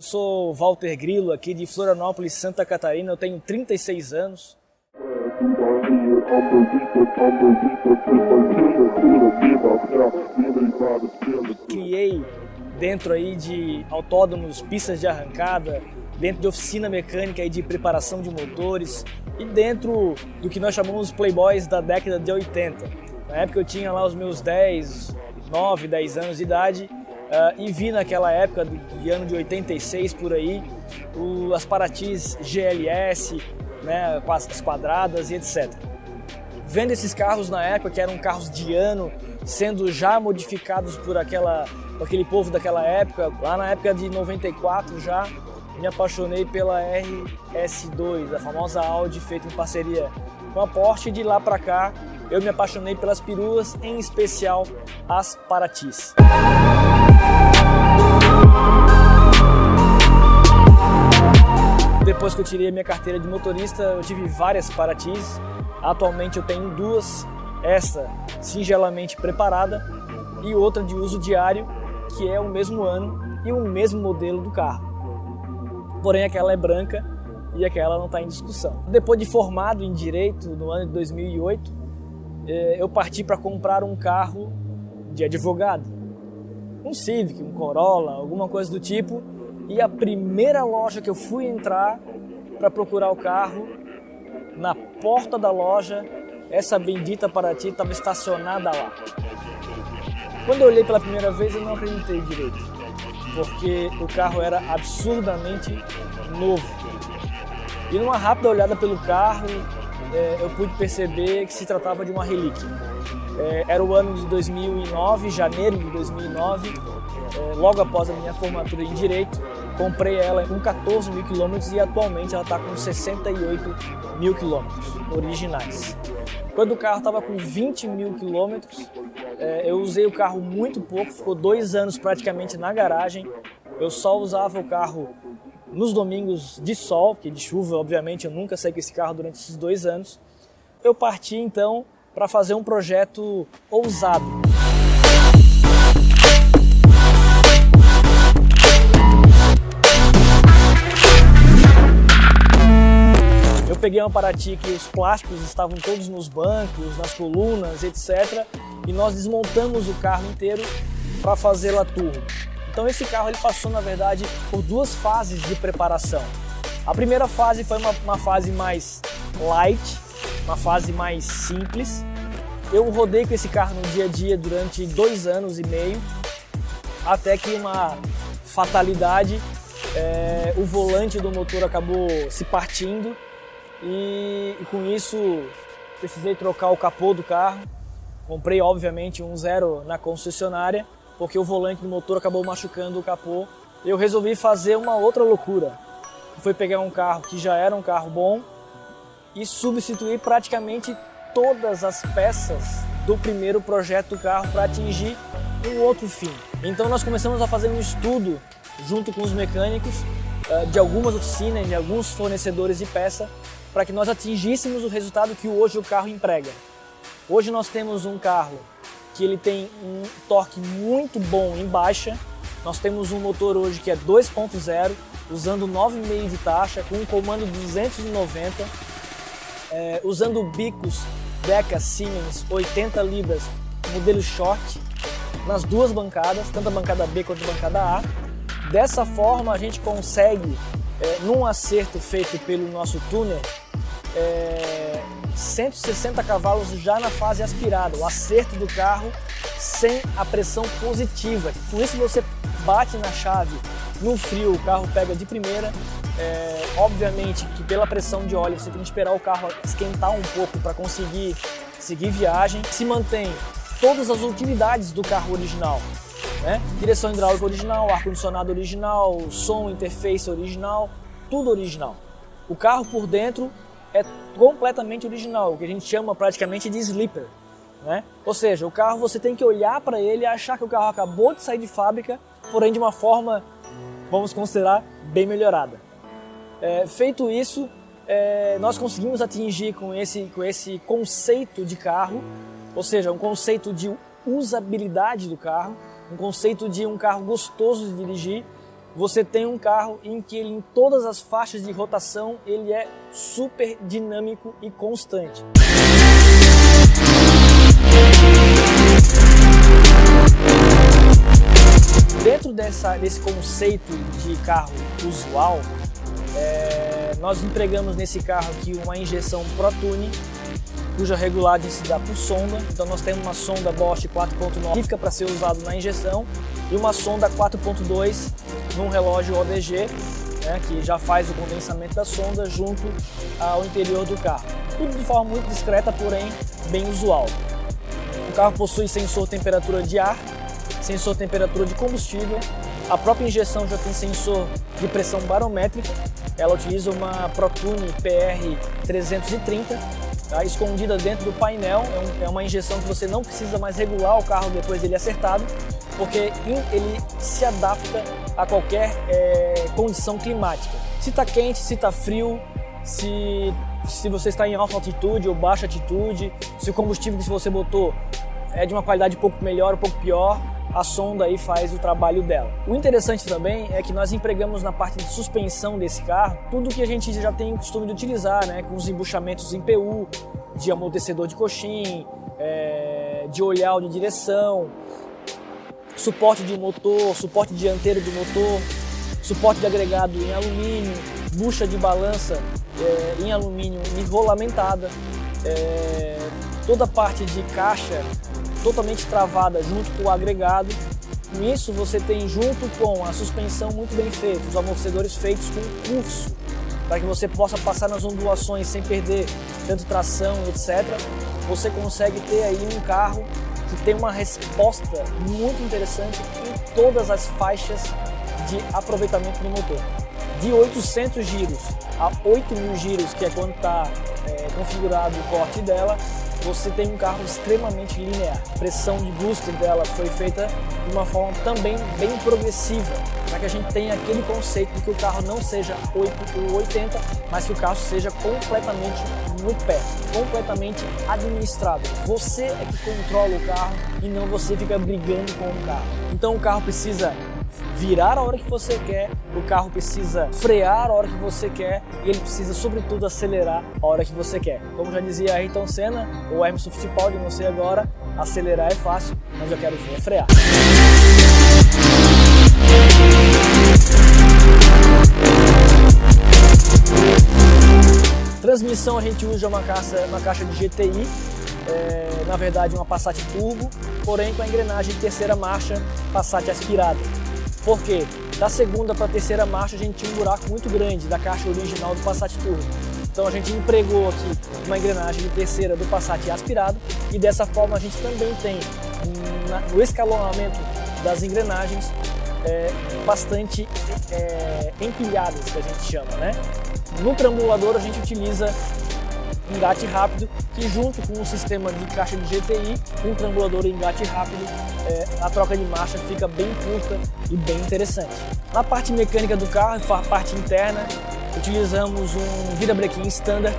Sou Walter Grilo, aqui de Florianópolis, Santa Catarina. Eu tenho 36 anos. Criei dentro aí de autódromos, pistas de arrancada, dentro de oficina mecânica e de preparação de motores e dentro do que nós chamamos de playboys da década de 80. Na época eu tinha lá os meus 9, 10 anos de idade e vi naquela época, do ano de 86 por aí, as Paratis GLS, né, com as quadradas e etc. Vendo esses carros na época, que eram carros de ano, sendo já modificados por aquele povo daquela época, lá na época de 94 já, me apaixonei pela RS2, a famosa Audi feita em parceria com a Porsche, e de lá para cá eu me apaixonei pelas peruas, em especial as Paratis. Depois que eu tirei a minha carteira de motorista, eu tive várias Paratis. Atualmente eu tenho duas, essa singelamente preparada e outra de uso diário, que é o mesmo ano e o mesmo modelo do carro. Porém aquela é branca e aquela não está em discussão. Depois de formado em Direito, no ano de 2008, eu parti para comprar um carro de advogado. Um Civic, um Corolla, alguma coisa do tipo. E a primeira loja que eu fui entrar para procurar o carro, na porta da loja, essa bendita Paraty estava estacionada lá. Quando eu olhei pela primeira vez, eu não acreditei direito, porque o carro era absurdamente novo. E numa rápida olhada pelo carro, eu pude perceber que se tratava de uma relíquia. Era o ano de 2009, janeiro de 2009, logo após a minha formatura em Direito. Comprei ela com 14 mil quilômetros e atualmente ela está com 68 mil quilômetros originais. Quando o carro estava com 20 mil quilômetros, eu usei o carro muito pouco, ficou 2 anos praticamente na garagem. Eu só usava o carro nos domingos de sol, porque de chuva, obviamente, eu nunca saí com esse carro durante esses 2 anos. Eu parti então para fazer um projeto ousado. Eu peguei uma Paraty que os plásticos estavam todos nos bancos, nas colunas, etc. E nós desmontamos o carro inteiro para fazê-la turbo. Então esse carro ele passou, na verdade, por 2 fases de preparação. A primeira fase foi uma fase mais light, uma fase mais simples. Eu rodei com esse carro no dia a dia durante 2 anos e meio, até que uma fatalidade, o volante do motor acabou se partindo. E com isso precisei trocar o capô do carro. Comprei obviamente um 0 na concessionária, porque o volante do motor acabou machucando o capô. Eu resolvi fazer uma outra loucura, foi pegar um carro que já era um carro bom e substituir praticamente todas as peças do primeiro projeto do carro para atingir um outro fim. Então nós começamos a fazer um estudo junto com os mecânicos de algumas oficinas, de alguns fornecedores de peça, para que nós atingíssemos o resultado que hoje o carro emprega. Hoje nós temos um carro que ele tem um torque muito bom em baixa. Nós temos um motor hoje que é 2.0, usando 9,5 de taxa, com um comando 290, usando bicos Deca Siemens 80 libras, modelo short, nas 2 bancadas, tanto a bancada B quanto a bancada A. Dessa forma a gente consegue, num acerto feito pelo nosso tuner, 160 cavalos já na fase aspirada, o acerto do carro sem a pressão positiva. Com isso você bate na chave, no frio o carro pega de primeira. Obviamente que pela pressão de óleo você tem que esperar o carro esquentar um pouco para conseguir seguir viagem. Se mantém todas as utilidades do carro original, né? Direção hidráulica original, ar-condicionado original, som, interface original, tudo original. O carro por dentro é completamente original, o que a gente chama praticamente de sleeper, né? Ou seja, o carro você tem que olhar para ele e achar que o carro acabou de sair de fábrica, porém de uma forma, vamos considerar, bem melhorada. Feito isso, nós conseguimos atingir com esse conceito de carro, ou seja, um conceito de usabilidade do carro, um conceito de um carro gostoso de dirigir, você tem um carro em que ele, em todas as faixas de rotação, ele é super dinâmico e constante. Dentro desse conceito de carro usual, nós empregamos nesse carro aqui uma injeção ProTuning, cuja regulagem se dá por sonda. Então nós temos uma sonda Bosch 4.9 para ser usado na injeção e uma sonda 4.2 num relógio ODG, né, que já faz o condensamento da sonda junto ao interior do carro. Tudo de forma muito discreta, porém bem usual. O carro possui sensor temperatura de ar, sensor temperatura de combustível, a própria injeção já tem sensor de pressão barométrica, ela utiliza uma ProTuning PR330, tá, escondida dentro do painel. É uma injeção que você não precisa mais regular o carro depois dele acertado, porque ele se adapta a qualquer condição climática. Se está quente, se está frio, se você está em alta altitude ou baixa altitude, se o combustível que você botou é de uma qualidade um pouco melhor ou um pouco pior, a sonda aí faz o trabalho dela. O interessante também é que nós empregamos na parte de suspensão desse carro tudo que a gente já tem o costume de utilizar, né? Com os embuchamentos em PU, de amortecedor de coxim, de olhar de direção, suporte de motor, suporte dianteiro do motor, suporte de agregado em alumínio, bucha de balança em alumínio enrolamentada, toda a parte de caixa totalmente travada junto com o agregado. Com isso você tem, junto com a suspensão muito bem feita, os amortecedores feitos com curso, para que você possa passar nas ondulações sem perder tanto tração, etc. Você consegue ter aí um carro que tem uma resposta muito interessante em todas as faixas de aproveitamento do motor. De 800 giros a 8.000 giros, que é quando está configurado o corte dela, você tem um carro extremamente linear. A pressão de booster dela foi feita de uma forma também bem progressiva, para que a gente tenha aquele conceito de que o carro não seja 8 ou 80, mas que o carro seja completamente no pé, completamente administrável. Você é que controla o carro e não você fica brigando com o carro. Então o carro precisa virar a hora que você quer, o carro precisa frear a hora que você quer e ele precisa, sobretudo, acelerar a hora que você quer. Como já dizia Ayrton Senna ou Emerson Fittipaldi, não sei agora, acelerar é fácil, mas eu quero ver frear. Transmissão a gente usa uma caixa de GTI, na verdade uma Passat Turbo, porém com a engrenagem de terceira marcha Passat aspirada. Por quê? Da segunda para a terceira marcha a gente tinha um buraco muito grande da caixa original do Passat Turbo. Então a gente empregou aqui uma engrenagem de terceira do Passat aspirado e dessa forma a gente também tem no escalonamento das engrenagens bastante empilhadas, que a gente chama, né? No trambulador a gente utiliza engate rápido, que junto com o sistema de caixa de GTI, um trambulador e engate rápido, a troca de marcha fica bem curta e bem interessante. Na parte mecânica do carro, a parte interna, utilizamos um virabrequim standard.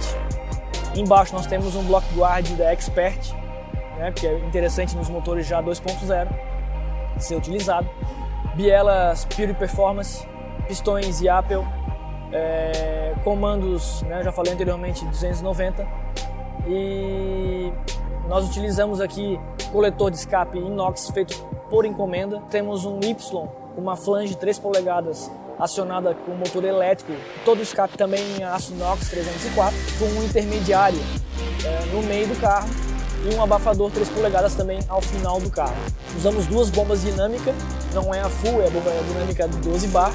Embaixo nós temos um block guard da Expert, né, que é interessante nos motores já 2.0 ser utilizado. Bielas Pure Performance, pistões Yapel, comandos, né, já falei anteriormente, 290, e nós utilizamos aqui coletor de escape inox feito por encomenda. Temos um Y com uma flange de 3 polegadas acionada com motor elétrico, todo o escape também em aço inox 304, com um intermediário no meio do carro e um abafador 3 polegadas também ao final do carro. Usamos 2 bombas dinâmicas, não é a full, é a bomba dinâmica de 12 bar,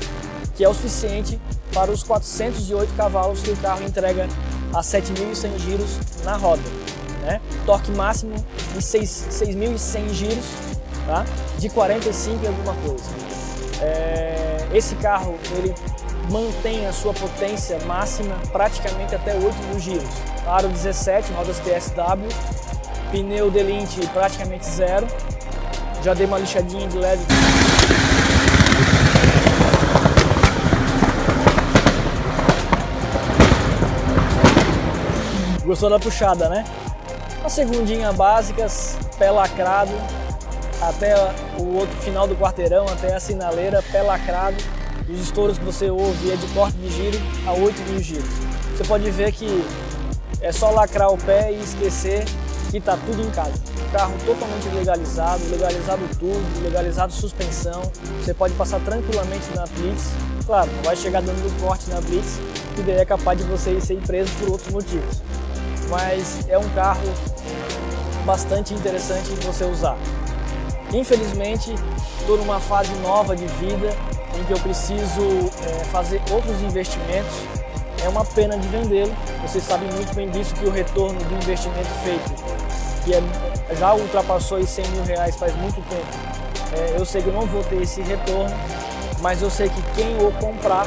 que é o suficiente para os 408 cavalos que o carro entrega a 7.100 giros na roda, né? Torque máximo de 6.100 giros, tá? De 45 e alguma coisa. Esse carro ele mantém a sua potência máxima praticamente até 8.000 giros. Aro 17, rodas TSW, pneu Delinte praticamente zero. Já dei uma lixadinha de leve. Gostou da puxada, né? Uma segundinha básica, pé lacrado, até o outro final do quarteirão, até a sinaleira, pé lacrado os estouros que você ouve é de corte de giro a 8.000 giros. Você pode ver que é só lacrar o pé e esquecer que está tudo em casa. Carro totalmente legalizado, legalizado tudo, legalizado suspensão. Você pode passar tranquilamente na Blitz. Claro, não vai chegar dando corte na Blitz, que daí é capaz de você ser preso por outros motivos. Mas é um carro bastante interessante de você usar. Infelizmente, estou numa fase nova de vida em que eu preciso fazer outros investimentos. É uma pena de vendê-lo. Vocês sabem muito bem disso, que o retorno do investimento feito, que já ultrapassou os R$100.000 faz muito tempo, eu sei que eu não vou ter esse retorno, mas eu sei que quem o comprar,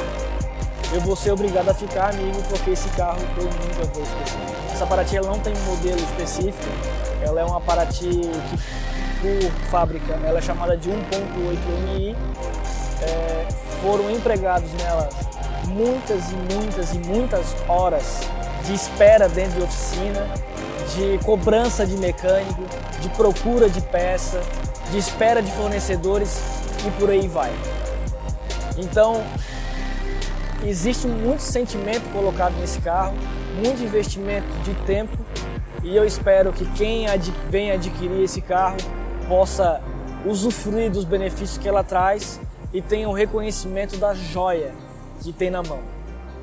eu vou ser obrigado a ficar amigo, porque esse carro eu nunca vou esquecer. Essa Paraty ela não tem um modelo específico, ela é uma Paraty que, por fábrica, ela é chamada de 1.8 MI. Foram empregados nela muitas horas de espera dentro de oficina, de cobrança de mecânico, de procura de peça, de espera de fornecedores e por aí vai. Então, existe muito sentimento colocado nesse carro, muito investimento de tempo, e eu espero que quem venha adquirir esse carro possa usufruir dos benefícios que ela traz e tenha o reconhecimento da joia que tem na mão,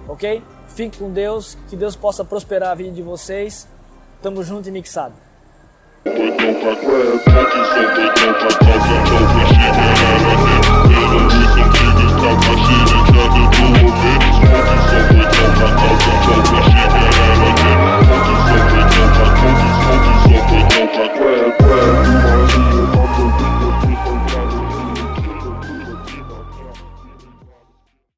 ok? Fique com Deus, que Deus possa prosperar a vida de vocês. Tamo junto e mixado. Don't